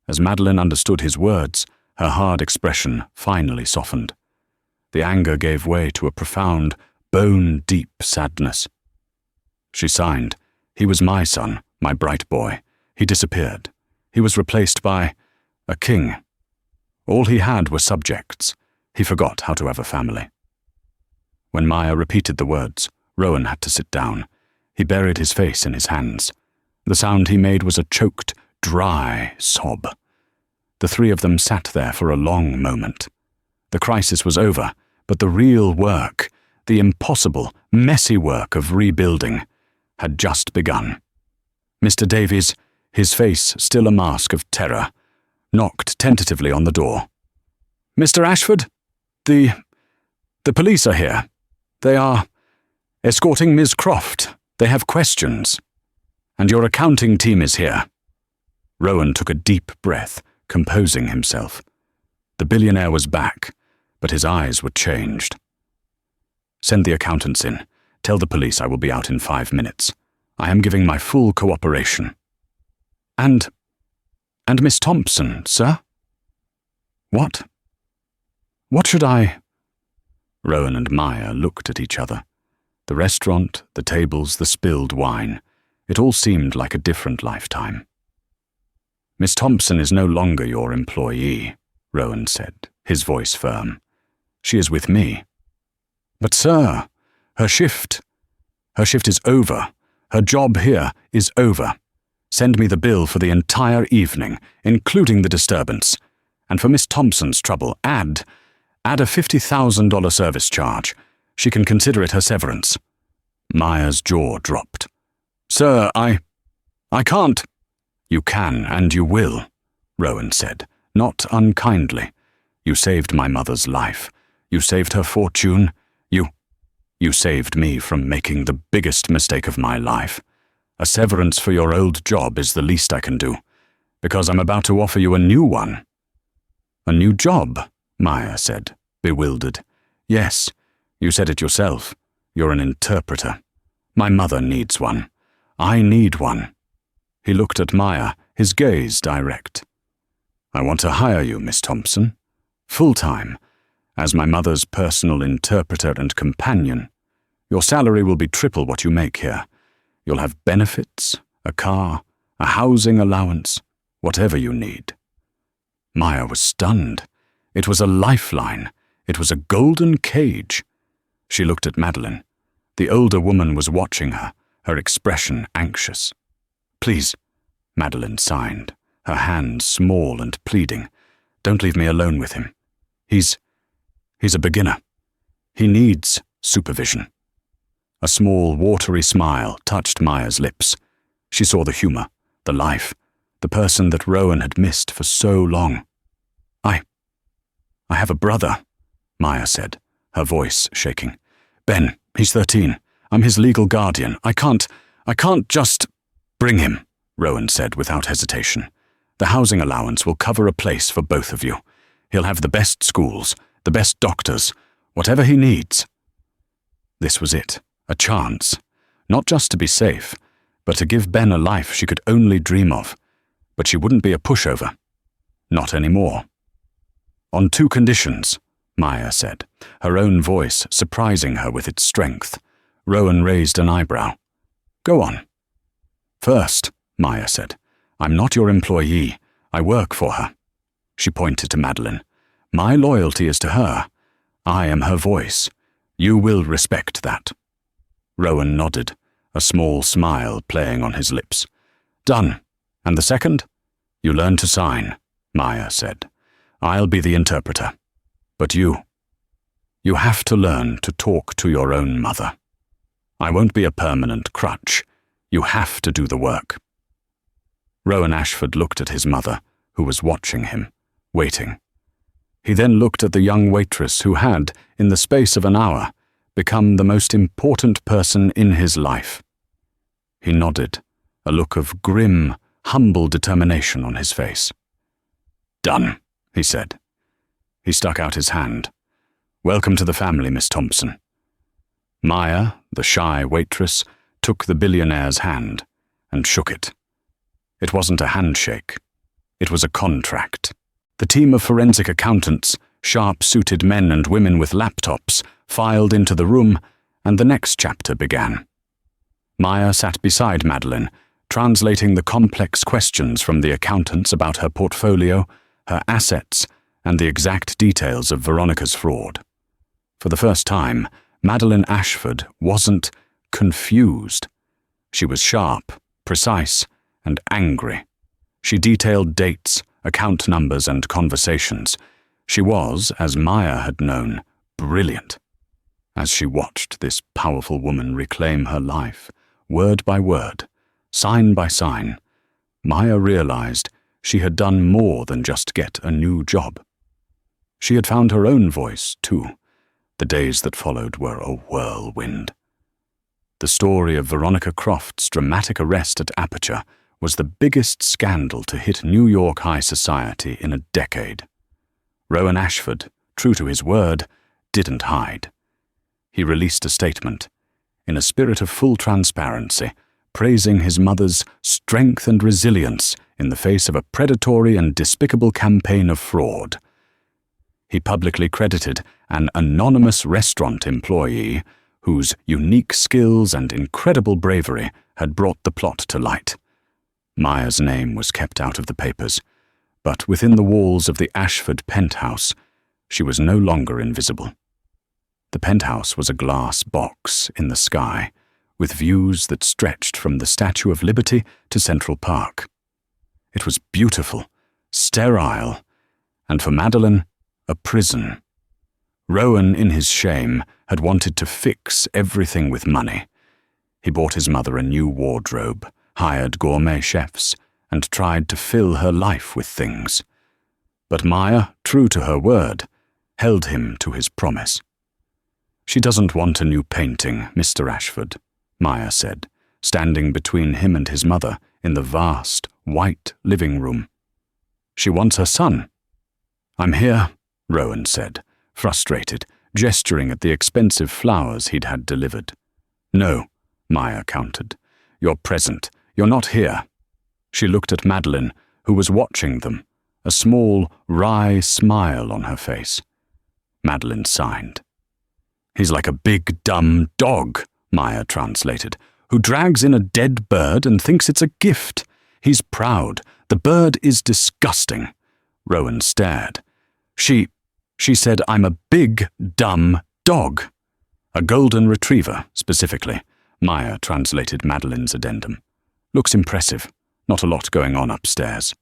As Madeline understood his words, her hard expression finally softened. The anger gave way to a profound, bone-deep sadness. She signed. He was my son, my bright boy. He disappeared. He was replaced by a king. All he had were subjects. He forgot how to have a family. When Maya repeated the words, Rowan had to sit down. He buried his face in his hands. The sound he made was a choked, dry sob. The three of them sat there for a long moment. The crisis was over, but the real work, the impossible, messy work of rebuilding, had just begun. Mr. Davies, his face still a mask of terror, knocked tentatively on the door. "Mr. Ashford, the police are here. They are escorting Ms. Croft. They have questions. And your accounting team is here." Rowan took a deep breath, composing himself. The billionaire was back, but his eyes were changed. "Send the accountants in. Tell the police I will be out in 5 minutes. I am giving my full cooperation." And Miss Thompson, sir?" "What? What should I—" Rowan and Maya looked at each other. The restaurant, the tables, the spilled wine. It all seemed like a different lifetime. "Miss Thompson is no longer your employee," Rowan said, his voice firm. "She is with me." "But sir, her shift is over. Her job here is over. Send me the bill for the entire evening, including the disturbance. And for Miss Thompson's trouble, add a $50,000 service charge. She can consider it her severance." Maya's jaw dropped. "Sir, I can't." "You can and you will," Rowan said, not unkindly. "You saved my mother's life. You saved her fortune. You saved me from making the biggest mistake of my life. A severance for your old job is the least I can do, because I'm about to offer you a new one." "A new job?" Maya said, bewildered. "Yes, you said it yourself. You're an interpreter. My mother needs one. I need one." He looked at Maya, his gaze direct. "I want to hire you, Miss Thompson, full-time, as my mother's personal interpreter and companion. Your salary will be triple what you make here. You'll have benefits, a car, a housing allowance, whatever you need." Maya was stunned. It was a lifeline. It was a golden cage. She looked at Madeline. The older woman was watching her, her expression anxious. "Please," Madeline signed, her hands small and pleading. "Don't leave me alone with him. He's a beginner. He needs supervision." A small, watery smile touched Maya's lips. She saw the humor, the life, the person that Rowan had missed for so long. I have a brother," Maya said, her voice shaking. "Ben, he's 13. I'm his legal guardian. I can't just—" "Bring him," Rowan said without hesitation. "The housing allowance will cover a place for both of you. He'll have the best schools, the best doctors, whatever he needs." This was it, a chance, not just to be safe, but to give Ben a life she could only dream of. But she wouldn't be a pushover. Not anymore. "On 2 conditions," Maya said, her own voice surprising her with its strength. Rowan raised an eyebrow. "Go on." "First," Maya said, "I'm not your employee. I work for her." She pointed to Madeline. "My loyalty is to her. I am her voice. You will respect that." Rowan nodded, a small smile playing on his lips. "Done. And the second?" "You learn to sign," Maya said. "I'll be the interpreter. But you have to learn to talk to your own mother. I won't be a permanent crutch. You have to do the work." Rowan Ashford looked at his mother, who was watching him, waiting. He then looked at the young waitress who had, in the space of an hour, become the most important person in his life. He nodded, a look of grim, humble determination on his face. "Done," he said. He stuck out his hand. "Welcome to the family, Miss Thompson." Maya, the shy waitress, took the billionaire's hand and shook it. It wasn't a handshake. It was a contract. The team of forensic accountants, sharp-suited men and women with laptops, filed into the room, and the next chapter began. Maya sat beside Madeline, translating the complex questions from the accountants about her portfolio, her assets, and the exact details of Veronica's fraud. For the first time, Madeline Ashford wasn't confused. She was sharp, precise, and angry. She detailed dates, account numbers, and conversations. She was, as Maya had known, brilliant. As she watched this powerful woman reclaim her life, word by word, sign by sign, Maya realized she had done more than just get a new job. She had found her own voice, too. The days that followed were a whirlwind. The story of Veronica Croft's dramatic arrest at Aperture was the biggest scandal to hit New York high society in a decade. Rowan Ashford, true to his word, didn't hide. He released a statement, in a spirit of full transparency, praising his mother's strength and resilience in the face of a predatory and despicable campaign of fraud. He publicly credited an anonymous restaurant employee whose unique skills and incredible bravery had brought the plot to light. Maya's name was kept out of the papers, but within the walls of the Ashford penthouse, she was no longer invisible. The penthouse was a glass box in the sky, with views that stretched from the Statue of Liberty to Central Park. It was beautiful, sterile, and for Madeleine, a prison. Rowan, in his shame, had wanted to fix everything with money. He bought his mother a new wardrobe, hired gourmet chefs, and tried to fill her life with things. But Maya, true to her word, held him to his promise. "She doesn't want a new painting, Mr. Ashford," Maya said, standing between him and his mother in the vast, white living room. "She wants her son." "I'm here," Rowan said, frustrated, gesturing at the expensive flowers he'd had delivered. "No," Maya countered. "You're present. You're not here." She looked at Madeleine, who was watching them, a small, wry smile on her face. Madeleine signed. "He's like a big, dumb dog," Maya translated, "who drags in a dead bird and thinks it's a gift. He's proud. The bird is disgusting." Rowan stared. She said, "I'm a big, dumb dog." "A golden retriever, specifically," Maya translated Madeleine's addendum. "Looks impressive. Not a lot going on upstairs."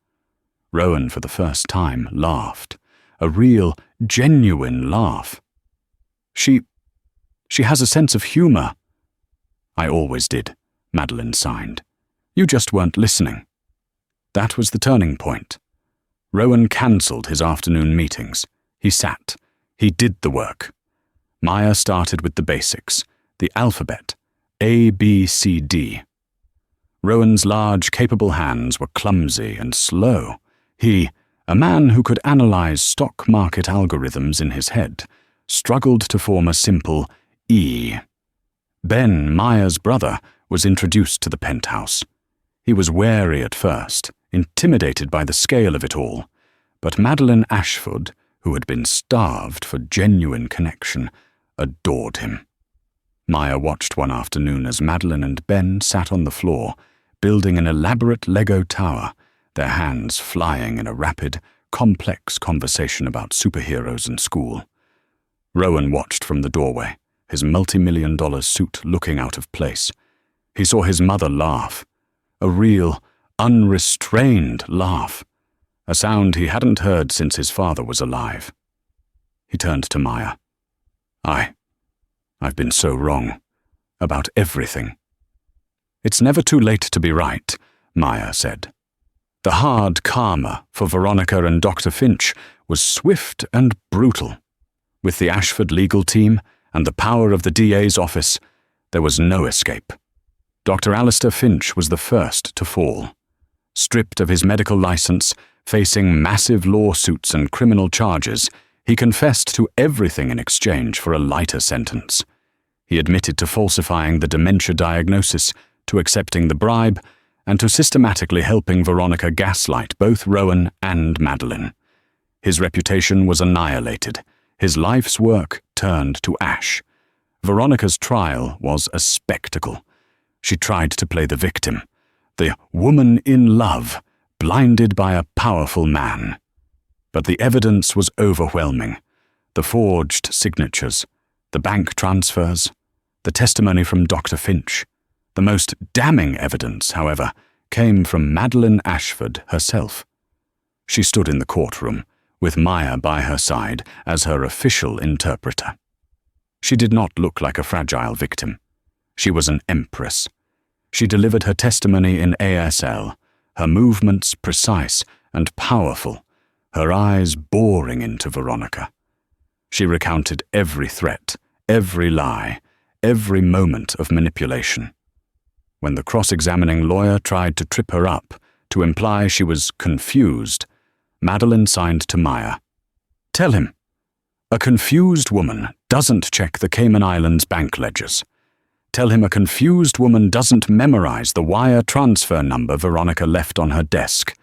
Rowan, for the first time, laughed. A real, genuine laugh. She has a sense of humor." "I always did," Madeleine signed. "You just weren't listening." That was the turning point. Rowan cancelled his afternoon meetings. He sat. He did the work. Maya started with the basics, the alphabet, A, B, C, D. Rowan's large, capable hands were clumsy and slow. He, a man who could analyze stock market algorithms in his head, struggled to form a simple E. Ben, Maya's brother, was introduced to the penthouse. He was wary at first, intimidated by the scale of it all, but Madeleine Ashford, who had been starved for genuine connection, adored him. Maya watched one afternoon as Madeleine and Ben sat on the floor, building an elaborate Lego tower, their hands flying in a rapid, complex conversation about superheroes and school. Rowan watched from the doorway, his multi-million-dollar suit looking out of place. He saw his mother laugh, a real, unrestrained laugh, a sound he hadn't heard since his father was alive. He turned to Maya. I've been so wrong, about everything." "It's never too late to be right," Maya said. The hard karma for Veronica and Dr. Finch was swift and brutal. With the Ashford legal team and the power of the DA's office, there was no escape. Dr. Alistair Finch was the first to fall. Stripped of his medical license, facing massive lawsuits and criminal charges, he confessed to everything in exchange for a lighter sentence. He admitted to falsifying the dementia diagnosis, to accepting the bribe, and to systematically helping Veronica gaslight both Rowan and Madeleine. His reputation was annihilated. His life's work turned to ash. Veronica's trial was a spectacle. She tried to play the victim, the woman in love, blinded by a powerful man. But the evidence was overwhelming. The forged signatures, the bank transfers, the testimony from Dr. Finch. The most damning evidence, however, came from Madeleine Ashford herself. She stood in the courtroom, with Maya by her side as her official interpreter. She did not look like a fragile victim. She was an empress. She delivered her testimony in ASL, her movements precise and powerful, her eyes boring into Veronica. She recounted every threat, every lie, every moment of manipulation. When the cross-examining lawyer tried to trip her up, to imply she was confused, Madeleine signed to Maya. "Tell him. A confused woman doesn't check the Cayman Islands bank ledgers. Tell him a confused woman doesn't memorize the wire transfer number Veronica left on her desk.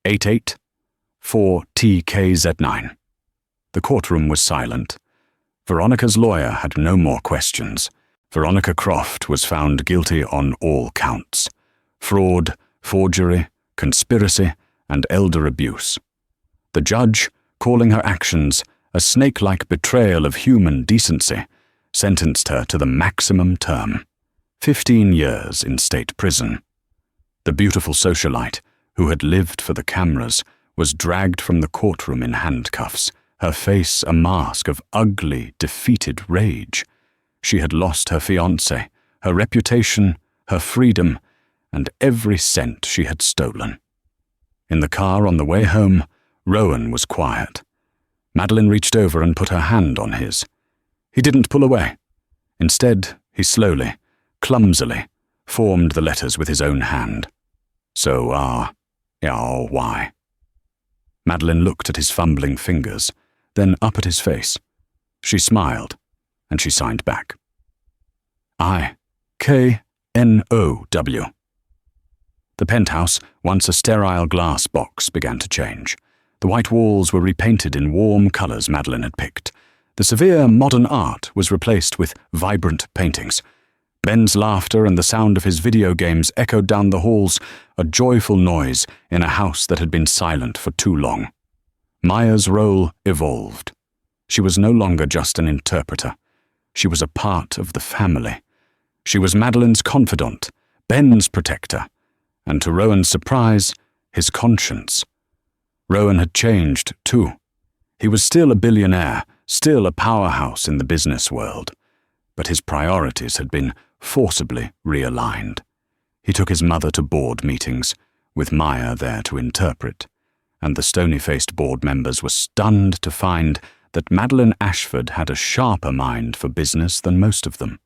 88-4TKZ9. The courtroom was silent. Veronica's lawyer had no more questions. Veronica Croft was found guilty on all counts: fraud, forgery, conspiracy, and elder abuse. The judge, calling her actions a snake-like betrayal of human decency, sentenced her to the maximum term, 15 years in state prison. The beautiful socialite, who had lived for the cameras, was dragged from the courtroom in handcuffs, her face a mask of ugly, defeated rage. She had lost her fiancé, her reputation, her freedom, and every cent she had stolen. In the car on the way home, Rowan was quiet. Madeleine reached over and put her hand on his. He didn't pull away. Instead, he slowly, clumsily, formed the letters with his own hand. So Y. Madeleine looked at his fumbling fingers, then up at his face. She smiled, and she signed back. I-K-N-O-W. The penthouse, once a sterile glass box, began to change. The white walls were repainted in warm colours Madeleine had picked. The severe modern art was replaced with vibrant paintings. Ben's laughter and the sound of his video games echoed down the halls, a joyful noise in a house that had been silent for too long. Maya's role evolved. She was no longer just an interpreter. She was a part of the family. She was Madeleine's confidant, Ben's protector, and to Rowan's surprise, his conscience. Rowan had changed, too. He was still a billionaire, still a powerhouse in the business world, but his priorities had been forcibly realigned. He took his mother to board meetings, with Maya there to interpret, and the stony-faced board members were stunned to find that Madeleine Ashford had a sharper mind for business than most of them.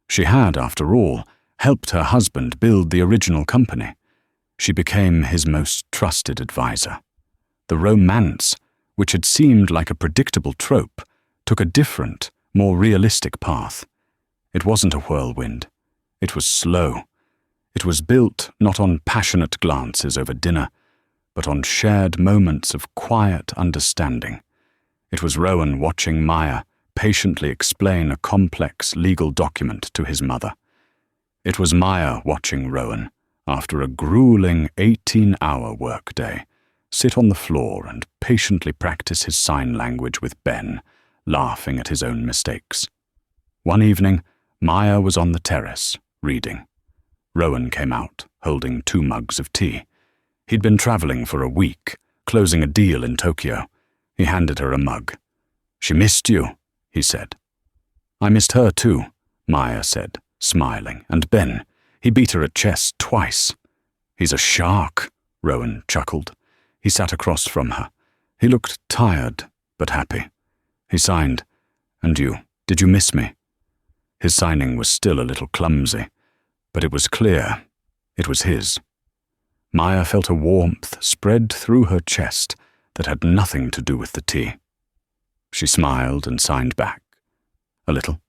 She had, after all, helped her husband build the original company. She became his most trusted advisor. The romance, which had seemed like a predictable trope, took a different, more realistic path. It wasn't a whirlwind. It was slow. It was built not on passionate glances over dinner, but on shared moments of quiet understanding. It was Rowan watching Maya patiently explain a complex legal document to his mother. It was Maya watching Rowan, after a grueling 18-hour workday, sit on the floor and patiently practice his sign language with Ben, laughing at his own mistakes. One evening, Maya was on the terrace, reading. Rowan came out, holding 2 mugs of tea. He'd been traveling for a week, closing a deal in Tokyo. He handed her a mug. "She missed you," he said. "I missed her too," Maya said, smiling. "And Ben, he beat her at chess twice." "He's a shark," Rowan chuckled. He sat across from her. He looked tired, but happy. He signed. "And you, did you miss me?" His signing was still a little clumsy, but it was clear. It was his. Maya felt a warmth spread through her chest that had nothing to do with the tea. She smiled and signed back. A little.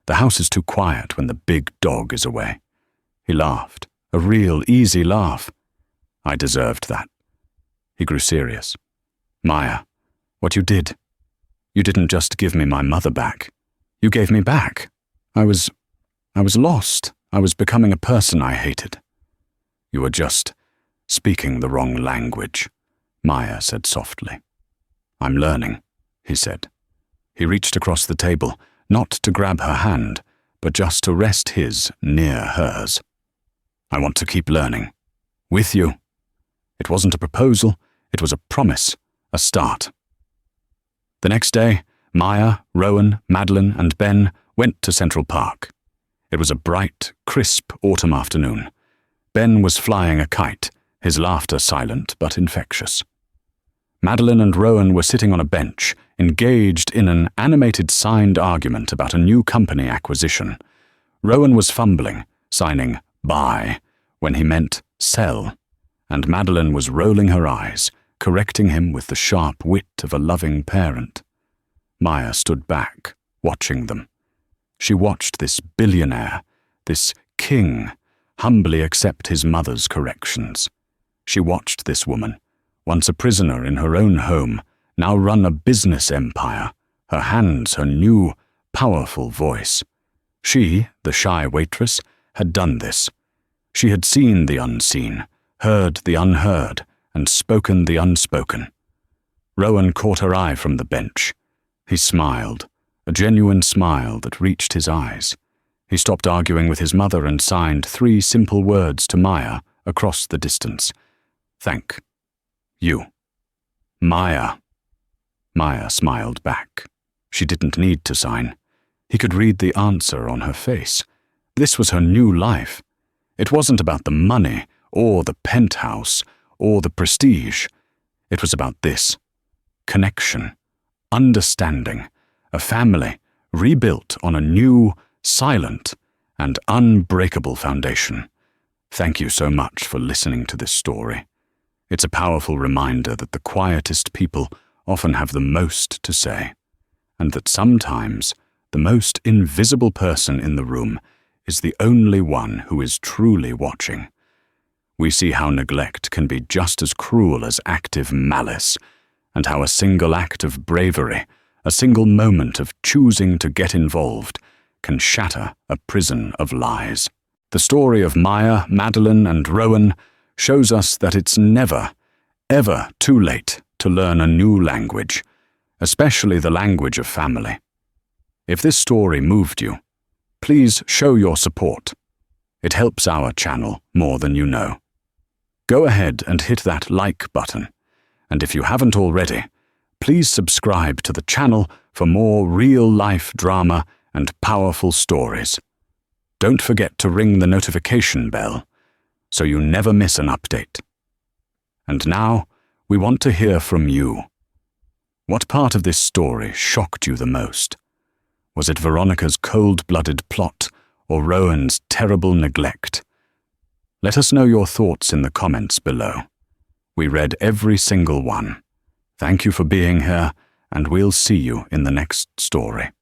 "The house is too quiet when the big dog is away." He laughed, a real easy laugh. "I deserved that." He grew serious. "Maya, what you did, you didn't just give me my mother back. You gave me back. I was lost. I was becoming a person I hated." "You were just speaking the wrong language," Maya said softly. "I'm learning," he said. He reached across the table, not to grab her hand, but just to rest his near hers. "I want to keep learning. With you." It wasn't a proposal, it was a promise, a start. The next day, Maya, Rowan, Madeline, and Ben went to Central Park. It was a bright, crisp autumn afternoon. Ben was flying a kite, his laughter silent but infectious. Madeline and Rowan were sitting on a bench, engaged in an animated signed argument about a new company acquisition. Rowan was fumbling, signing buy when he meant sell, and Madeline was rolling her eyes, correcting him with the sharp wit of a loving parent. Maya stood back, watching them. She watched this billionaire, this king, humbly accept his mother's corrections. She watched this woman, once a prisoner in her own home, now run a business empire, her hands her new, powerful voice. She, the shy waitress, had done this. She had seen the unseen, heard the unheard, and spoken the unspoken. Rowan caught her eye from the bench. He smiled, a genuine smile that reached his eyes. He stopped arguing with his mother and signed 3 simple words to Maya across the distance. Thank you. Maya. Maya smiled back. She didn't need to sign. He could read the answer on her face. This was her new life. It wasn't about the money, or the penthouse, or the prestige. It was about this. Connection. Understanding. A family rebuilt on a new, silent, and unbreakable foundation. Thank you so much for listening to this story. It's a powerful reminder that the quietest people often have the most to say, and that sometimes the most invisible person in the room is the only one who is truly watching. We see how neglect can be just as cruel as active malice, and how a single act of bravery, a single moment of choosing to get involved, can shatter a prison of lies. The story of Maya, Madeline, and Rowan shows us that it's never, ever too late to learn a new language, especially the language of family. If this story moved you, please show your support. It helps our channel more than you know. Go ahead and hit that like button, and if you haven't already, please subscribe to the channel for more real-life drama and powerful stories. Don't forget to ring the notification bell so you never miss an update. And now, we want to hear from you. What part of this story shocked you the most? Was it Veronica's cold-blooded plot or Rowan's terrible neglect? Let us know your thoughts in the comments below. We read every single one. Thank you for being here, and we'll see you in the next story.